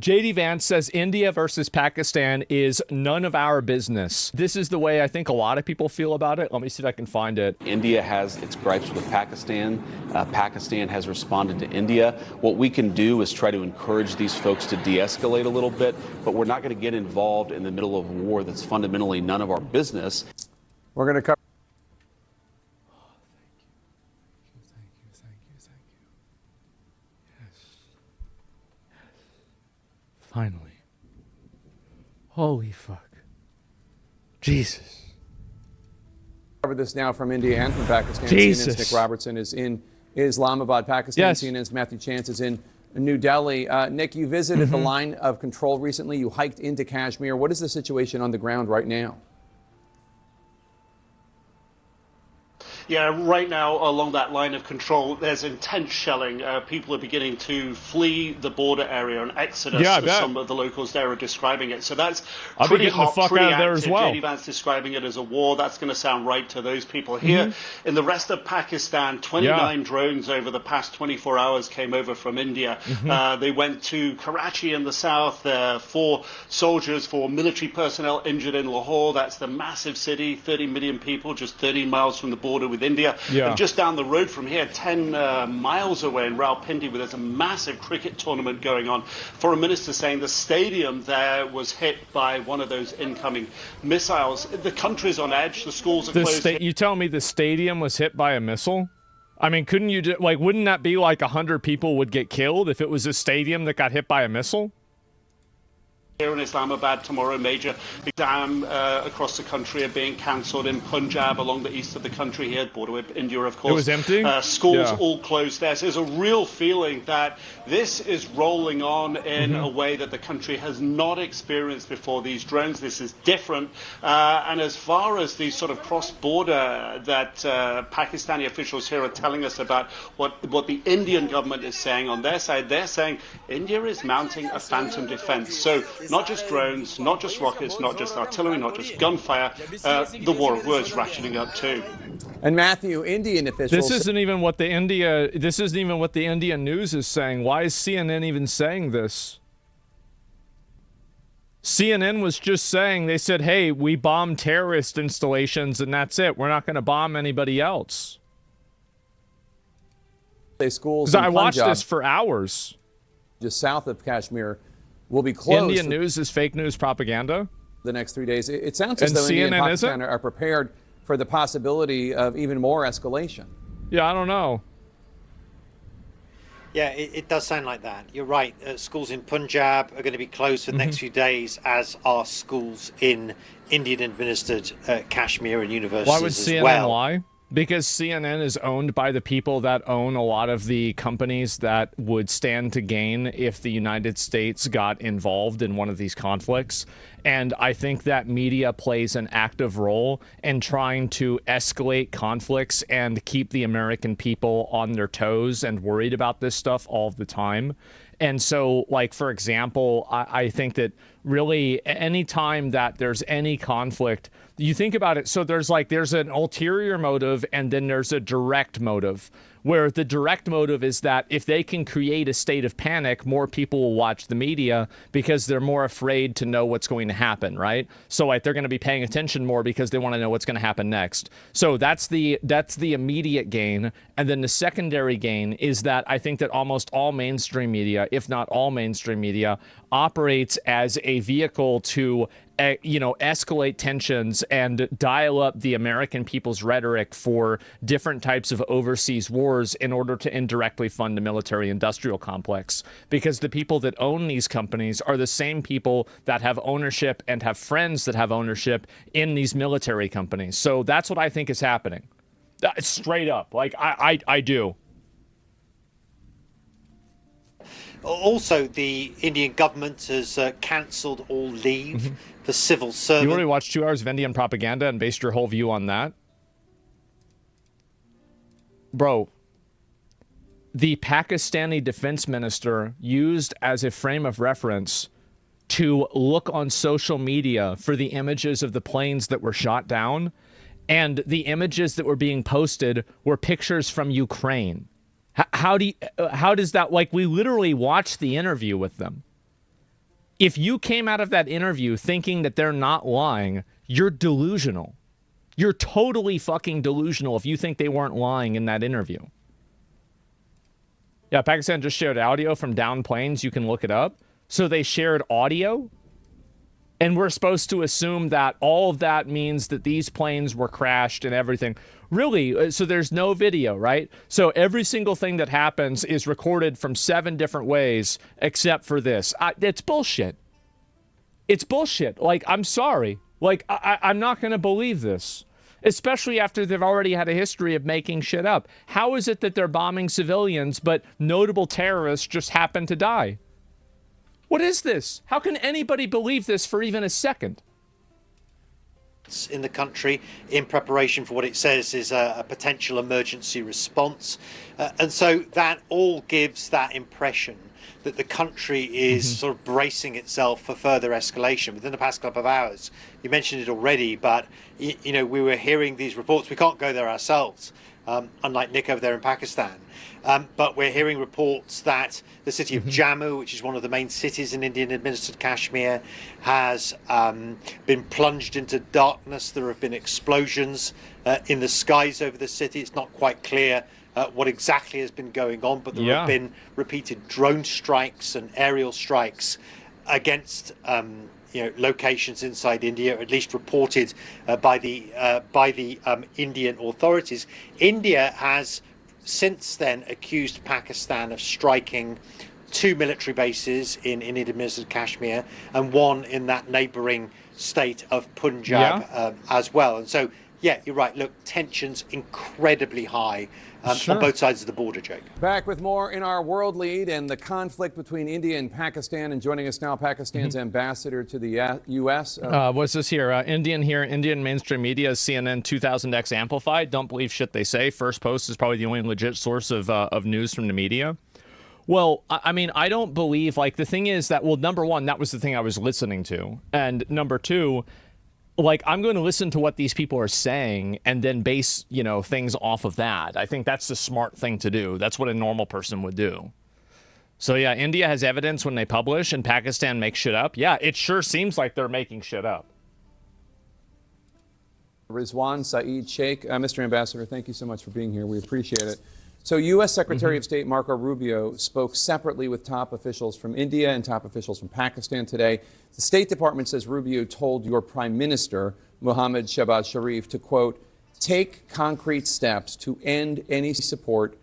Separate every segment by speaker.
Speaker 1: JD Vance says India versus Pakistan is none of our business. This is the way I think a lot of people feel about it. Let me see if I can find it.
Speaker 2: India has its gripes with Pakistan. Pakistan has responded to India. What we can do is try to encourage these folks to de-escalate a little bit, but we're not going to get involved in the middle of a war that's fundamentally none of our business.
Speaker 3: We're going to cover.
Speaker 1: Finally. Holy fuck. Jesus.
Speaker 3: Cover this now from India and from Pakistan.
Speaker 1: Jesus.
Speaker 3: CNN's Nick Robertson is in Islamabad, Pakistan.
Speaker 1: Yes.
Speaker 3: CNN's Matthew Chance is in New Delhi. Nick, you visited the line of control recently. You hiked into Kashmir. What is the situation on the ground right now?
Speaker 4: Yeah, right now along that line of control, there's intense shelling. People are beginning to flee the border area, and exodus, as some of the locals there are describing it. So that's pretty hot, pretty active. JD Vance describing it as a war. That's going to sound right to those people here. In the rest of Pakistan, 29 drones over the past 24 hours came over from India. They went to Karachi in the south. 4 soldiers, 4 military personnel injured in Lahore. That's the massive city, 30 million people, just 13 miles from the border with India. And just down the road from here, 10 miles away in Rawalpindi, where there's a massive cricket tournament going on, foreign minister saying the stadium there was hit by one of those incoming missiles. The country's on edge. The schools are closed.
Speaker 1: You tell me the stadium was hit by a missile? I mean, couldn't you wouldn't that be like 100 people would get killed if it was a stadium that got hit by a missile?
Speaker 4: Here in Islamabad tomorrow, major exam across the country are being cancelled in Punjab, along the east of the country here, border with India, of course.
Speaker 1: It was empty?
Speaker 4: Schools all closed there. So there's a real feeling that this is rolling on in a way that the country has not experienced before. These drones, this is different. And as far as the sort of cross-border that Pakistani officials here are telling us about what the Indian government is saying on their side, they're saying India is mounting a phantom defense. So not just drones, not just rockets, not just artillery, not just gunfire. The war of words ratcheting up too.
Speaker 3: And Matthew, Indian officials.
Speaker 1: This isn't even what the Indian news is saying. Why is CNN even saying this? CNN was just saying, they said, hey, we bomb terrorist installations and that's it. We're not going to bomb anybody else.
Speaker 3: Schools.
Speaker 1: I watched this for hours.
Speaker 3: Just south of Kashmir will be closed.
Speaker 1: Indian news is fake news propaganda?
Speaker 3: The next 3 days. It sounds as though India and Pakistan are prepared for the possibility of even more escalation.
Speaker 1: Yeah, I don't know.
Speaker 5: Yeah, it does sound like that. You're right. Schools in Punjab are going to be closed for the next few days, as are schools in Indian-administered Kashmir and universities
Speaker 1: Why would CNN lie? Because CNN is owned by the people that own a lot of the companies that would stand to gain if the United States got involved in one of these conflicts. And I think that media plays an active role in trying to escalate conflicts and keep the American people on their toes and worried about this stuff all the time. And so, like, for example, I think that really any time that there's any conflict, you think about it, so there's an ulterior motive and then there's a direct motive, where the direct motive is that if they can create a state of panic, more people will watch the media because they're more afraid to know what's going to happen, right? So like they're going to be paying attention more because they want to know what's going to happen next. So that's the immediate gain. And then the secondary gain is that I think that almost all mainstream media, if not all mainstream media, operates as a vehicle to escalate tensions and dial up the American people's rhetoric for different types of overseas wars in order to indirectly fund the military-industrial complex. Because the people that own these companies are the same people that have ownership and have friends that have ownership in these military companies. So that's what I think is happening. Straight up. Like, I do.
Speaker 5: Also, the Indian government has cancelled all leave for civil servants.
Speaker 1: You already watched 2 hours of Indian propaganda and based your whole view on that? Bro, the Pakistani defense minister used as a frame of reference to look on social media for the images of the planes that were shot down, and the images that were being posted were pictures from Ukraine. How does that, like, we literally watched the interview with them. If you came out of that interview thinking that they're not lying, you're delusional. You're totally fucking delusional if you think they weren't lying in that interview. Yeah, Pakistan just shared audio from downed planes. You can look it up. So they shared audio, and we're supposed to assume that all of that means that these planes were crashed and everything. Really? So there's no video, right? So every single thing that happens is recorded from 7 different ways except for this. It's bullshit. It's bullshit. Like, I'm sorry. Like, I'm not going to believe this. Especially after they've already had a history of making shit up. How is it that they're bombing civilians, but notable terrorists just happen to die? What is this? How can anybody believe this for even a second?
Speaker 5: In the country in preparation for what it says is a potential emergency response. And so that all gives that impression that the country is sort of bracing itself for further escalation within the past couple of hours. You mentioned it already, but you know, we were hearing these reports. We can't go there ourselves, unlike Nick over there in Pakistan. But we're hearing reports that the city of Jammu, which is one of the main cities in Indian-administered Kashmir, has been plunged into darkness. There have been explosions in the skies over the city. It's not quite clear what exactly has been going on, but there have been repeated drone strikes and aerial strikes against locations inside India, at least reported by the Indian authorities. India has since then accused Pakistan of striking 2 military bases in Indian-administered Kashmir and 1 in that neighbouring state of Punjab as well. And so, yeah, you're right. Look, tensions incredibly high on both sides of the border, Jake.
Speaker 3: Back with more in our world lead and the conflict between India and Pakistan. And joining us now, Pakistan's ambassador to the U.S.
Speaker 1: What's this here? Indian mainstream media, CNN 2000X amplified. Don't believe shit they say. First Post is probably the only legit source of news from the media. Well, I mean, I don't believe, like, the thing is that, well, number one, that was the thing I was listening to. And number two, like, I'm going to listen to what these people are saying and then base, things off of that. I think that's the smart thing to do. That's what a normal person would do. So, yeah, India has evidence when they publish and Pakistan makes shit up. Yeah, it sure seems like they're making shit up.
Speaker 3: Rizwan Saeed Sheikh. Mr. Ambassador, thank you so much for being here. We appreciate it. So U.S. Secretary of State Marco Rubio spoke separately with top officials from India and top officials from Pakistan today. The State Department says Rubio told your Prime Minister, Mohammad Shehbaz Sharif, to, quote, take concrete steps to end any support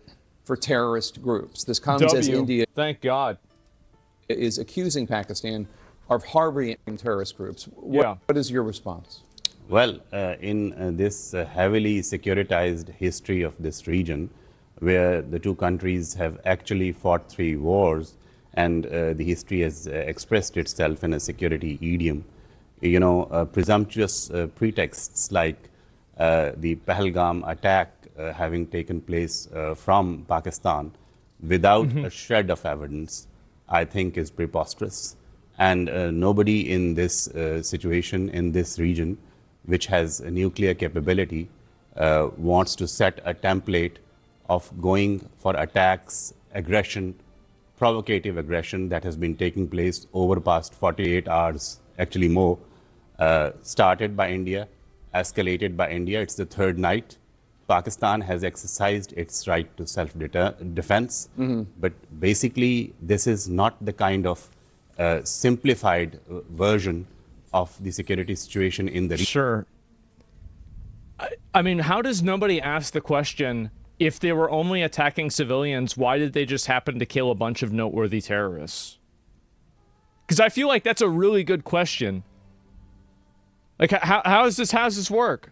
Speaker 3: for terrorist groups. This comes as India,
Speaker 1: thank God,
Speaker 3: is accusing Pakistan of harboring terrorist groups. What is your response?
Speaker 6: Well, in this heavily securitized history of this region, where the two countries have actually fought 3 wars, and the history has expressed itself in a security idiom. Presumptuous pretexts like the Pahalgam attack having taken place from Pakistan without a shred of evidence, I think is preposterous. And nobody in this situation, in this region, which has a nuclear capability, wants to set a template of going for attacks, aggression, provocative aggression that has been taking place over the past 48 hours, actually more, started by India, escalated by India. It's the 3rd night. Pakistan has exercised its right to self-defense. But basically, this is not the kind of simplified version of the security situation in the region.
Speaker 1: Sure. I mean, how does nobody ask the question, if they were only attacking civilians, why did they just happen to kill a bunch of noteworthy terrorists? Because I feel like that's a really good question. Like, how does this work?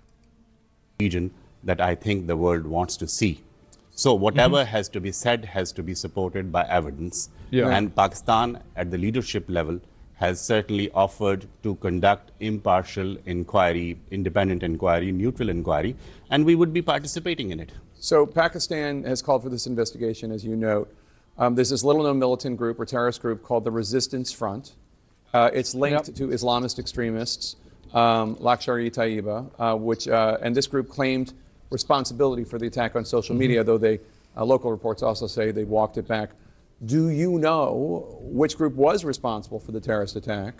Speaker 6: Region that I think the world wants to see. So whatever has to be said has to be supported by evidence. And Pakistan, at the leadership level, has certainly offered to conduct impartial inquiry, independent inquiry, neutral inquiry, and we would be participating in it.
Speaker 3: So Pakistan has called for this investigation, as you note. There's this little-known militant group or terrorist group called the Resistance Front. It's linked to Islamist extremists, Lashkar-e-Taiba, and this group claimed responsibility for the attack on social media, though local reports also say they walked it back. Do you know which group was responsible for the terrorist attack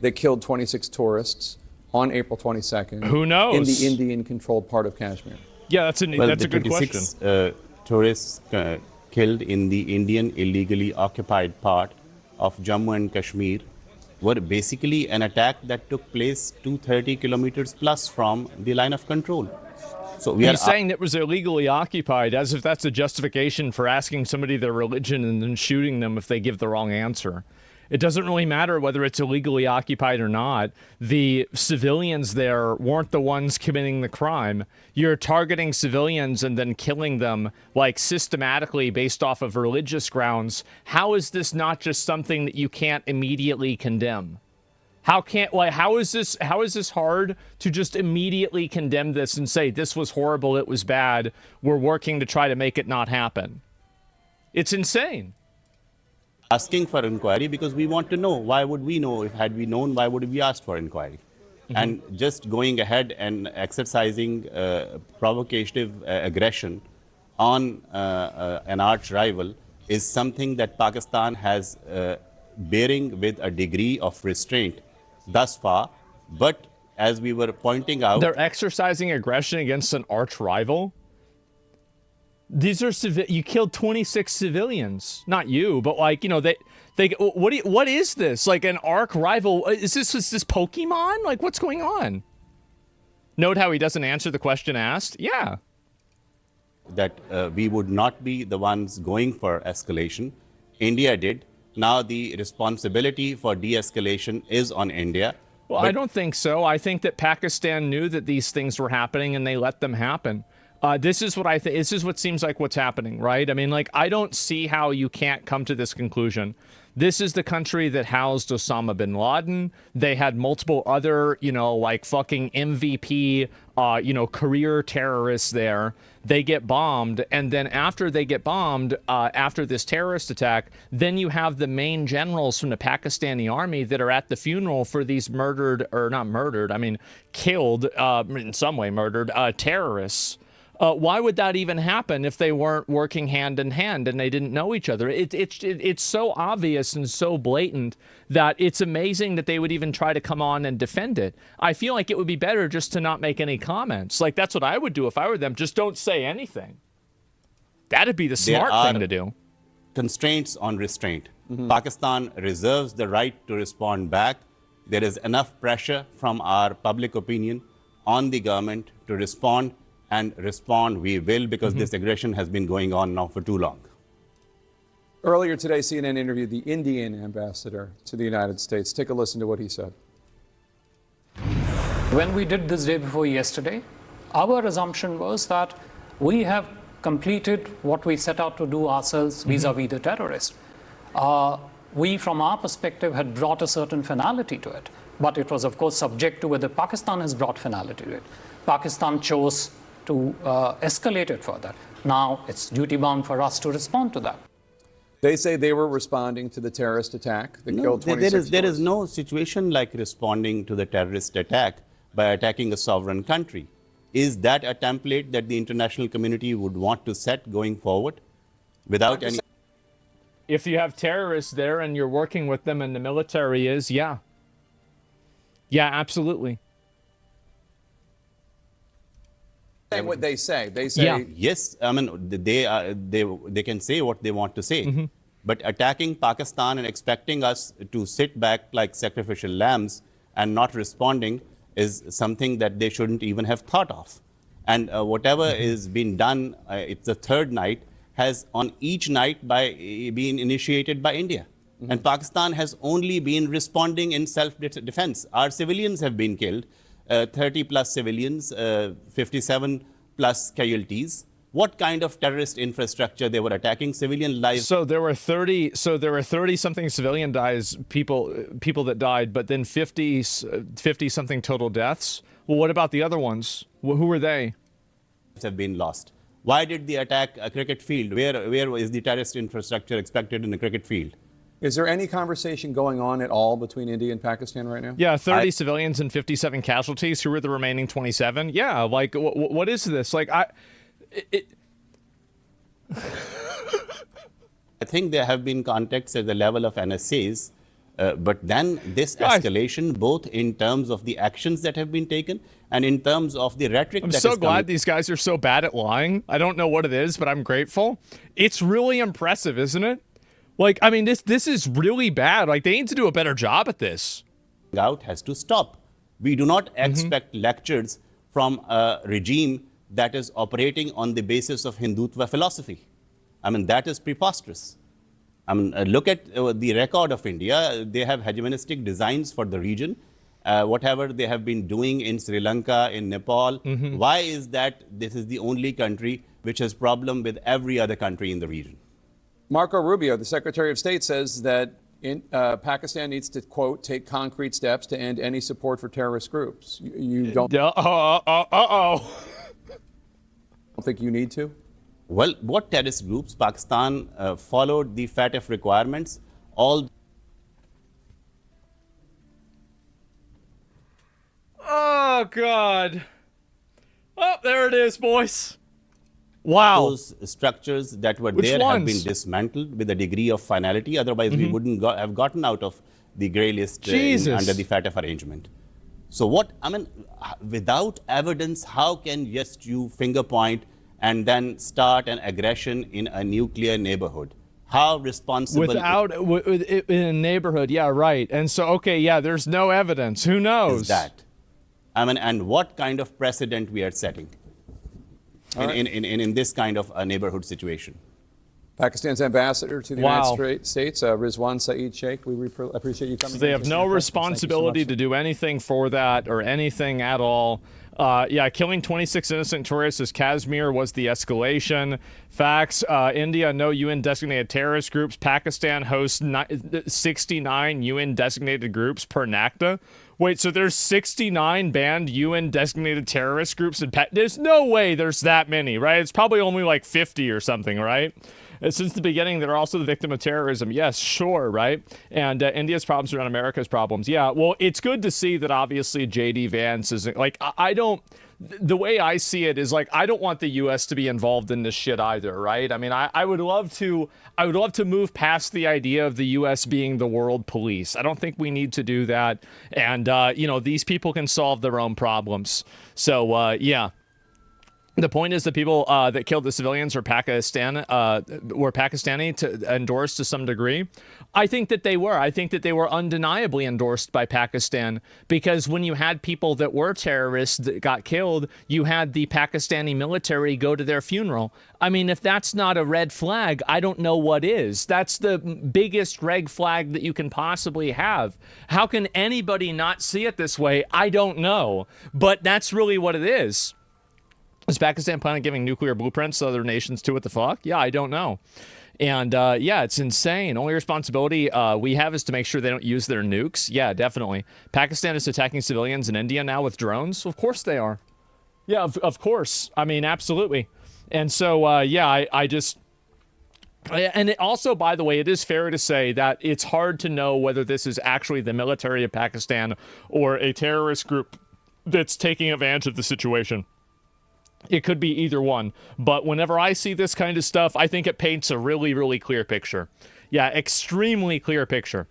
Speaker 3: that killed 26 tourists on April 22nd?
Speaker 1: Who knows?
Speaker 3: In the Indian-controlled part of Kashmir.
Speaker 1: Yeah, that's a good question.
Speaker 6: 26 tourists killed in the Indian illegally occupied part of Jammu and Kashmir were basically an attack that took place 230 kilometers plus from the line of control. So
Speaker 1: he's saying it was illegally occupied, as if that's a justification for asking somebody their religion and then shooting them if they give the wrong answer. It doesn't really matter whether it's illegally occupied or not. The civilians there weren't the ones committing the crime. You're targeting civilians and then killing them, like, systematically based off of religious grounds. How is this not just something that you can't immediately condemn? How is this hard to just immediately condemn this and say this was horrible, it was bad, we're working to try to make it not happen? It's insane.
Speaker 6: Asking for inquiry because we want to know. Why would we know? If had we known, why would we ask for inquiry? And just going ahead and exercising provocative aggression on an arch rival is something that Pakistan has bearing with a degree of restraint thus far. But as we were pointing out,
Speaker 1: they're exercising aggression against an arch rival. These are you killed 26 civilians, not you, but like, you know, they what is this? Like an arch rival? Is this Pokemon? Like, what's going on? Note how he doesn't answer the question asked. Yeah.
Speaker 6: That we would not be the ones going for escalation. India did. Now the responsibility for de-escalation is on India.
Speaker 1: Well, I don't think so. I think that Pakistan knew that these things were happening and they let them happen. This is what I think. This is what seems like what's happening, right? I mean, like, I don't see how you can't come to this conclusion. This is the country that housed Osama bin Laden. They had multiple other, you know, like fucking MVP, you know, career terrorists there. They get bombed. And then after they get bombed, after this terrorist attack, then you have the main generals from the Pakistani army that are at the funeral for these murdered, or not murdered, I mean, killed, in some way murdered, terrorists. Why would that even happen if they weren't working hand in hand and they didn't know each other? It's so obvious and so blatant that it's amazing that they would even try to come on and defend it. I feel like it would be better just to not make any comments. Like, that's what I would do if I were them. Just don't say anything. That'd be the smart thing to do.
Speaker 6: Constraints on restraint. Pakistan reserves the right to respond back. There is enough pressure from our public opinion on the government to respond. And respond we will, because this aggression has been going on now for too long.
Speaker 3: Earlier today, CNN interviewed the Indian ambassador to the United States. Take a listen to what he said.
Speaker 7: When we did this day before yesterday, our assumption was that we have completed what we set out to do ourselves vis-a-vis the terrorists. We, from our perspective, had brought a certain finality to it. But it was, of course, subject to whether Pakistan has brought finality to it. Pakistan chose to escalate it further. Now it's duty-bound for us to respond to that.
Speaker 3: They say they were responding to the terrorist attack that killed 26
Speaker 6: there is no situation like responding to the terrorist attack by attacking a sovereign country. Is that a template that the international community would want to set going forward without any...
Speaker 1: If you have terrorists there and you're working with them and the military is, yeah. Yeah, absolutely.
Speaker 3: What they say,
Speaker 6: yes, I mean, they can say what they want to say, but attacking Pakistan and expecting us to sit back like sacrificial lambs and not responding is something that they shouldn't even have thought of. And whatever is being done, it's the third night, has on each night been initiated by India. And Pakistan has only been responding in self-defense. Our civilians have been killed. 30 plus civilians, 57 plus casualties. What kind of terrorist infrastructure they were attacking? Civilian lives.
Speaker 1: So there were 30 something civilian people that died, but then 50 something total deaths. Well, what about the other ones? Who were they?
Speaker 6: Have been lost. Why did they attack a cricket field? Where is the terrorist infrastructure expected in a cricket field?
Speaker 3: Is there any conversation going on at all between India and Pakistan right now?
Speaker 1: Yeah, 30 civilians and 57 casualties. Who were the remaining 27? Yeah, like, what is this? Like,
Speaker 6: I think there have been contacts at the level of NSAs, but then this escalation, both in terms of the actions that have been taken and in terms of the rhetoric
Speaker 1: I'm
Speaker 6: that
Speaker 1: so
Speaker 6: is
Speaker 1: glad
Speaker 6: coming.
Speaker 1: these guys are so bad at lying. I don't know what it is, but I'm grateful. It's really impressive, isn't it? Like, I mean, this is really bad. Like, they need to do a better job at this.
Speaker 6: Out has to stop. We do not expect lectures from a regime that is operating on the basis of Hindutva philosophy. I mean, that is preposterous. I mean, look at the record of India. They have hegemonistic designs for the region. Whatever they have been doing in Sri Lanka, in Nepal, why is that this is the only country which has problem with every other country in the region?
Speaker 3: Marco Rubio, the Secretary of State, says that Pakistan needs to, quote, take concrete steps to end any support for terrorist groups. You don't think you need to?
Speaker 6: Well, what terrorist groups? Pakistan followed the FATF requirements. All.
Speaker 1: Oh, God. Oh, there it is, boys. Wow.
Speaker 6: Those structures that were there have been dismantled with a degree of finality. Otherwise, we wouldn't have gotten out of the grey list under the FATF arrangement. So what, I mean, without evidence, how can just you finger point and then start an aggression in a nuclear neighborhood? How responsible?
Speaker 1: In a neighborhood, yeah, right. And so, okay, yeah, there's no evidence. Who knows?
Speaker 6: Is that? I mean, and what kind of precedent we are setting in this kind of a neighborhood situation?
Speaker 3: Pakistan's ambassador to the United States, Rizwan Saeed Sheikh, we appreciate you coming.
Speaker 1: So they have no responsibility to do anything for that or anything at all. Yeah, killing 26 innocent tourists as Kashmir was the escalation. Facts, India, no UN-designated terrorist groups. Pakistan hosts 69 UN-designated groups per NACTA. Wait, so there's 69 banned UN-designated terrorist groups in there's no way there's that many, right? It's probably only like 50 or something, right? Since the beginning, they're also the victim of terrorism. Yes, sure, right? And India's problems are not America's problems. Yeah, well, it's good to see that obviously J.D. Vance isn't, like, I don't, the way I see it is, like, I don't want the U.S. to be involved in this shit either, right? I mean, I would love to move past the idea of the U.S. being the world police. I don't think we need to do that. And, you know, these people can solve their own problems. So, yeah. The point is the people that killed the civilians were Pakistani to endorsed to some degree. I think that they were. I think that they were undeniably endorsed by Pakistan because when you had people that were terrorists that got killed, you had the Pakistani military go to their funeral. I mean, if that's not a red flag, I don't know what is. That's the biggest red flag that you can possibly have. How can anybody not see it this way? I don't know. But that's really what it is. Is Pakistan planning on giving nuclear blueprints to other nations too? What the fuck? Yeah, I don't know. And yeah, it's insane. Only responsibility we have is to make sure they don't use their nukes. Yeah, definitely. Pakistan is attacking civilians in India now with drones. Of course they are. Yeah, of course. I mean, absolutely. And so, yeah, I just... And it also, by the way, it is fair to say that it's hard to know whether this is actually the military of Pakistan or a terrorist group that's taking advantage of the situation. It could be either one. But whenever I see this kind of stuff, I think it paints a really, really clear picture. Yeah, extremely clear picture.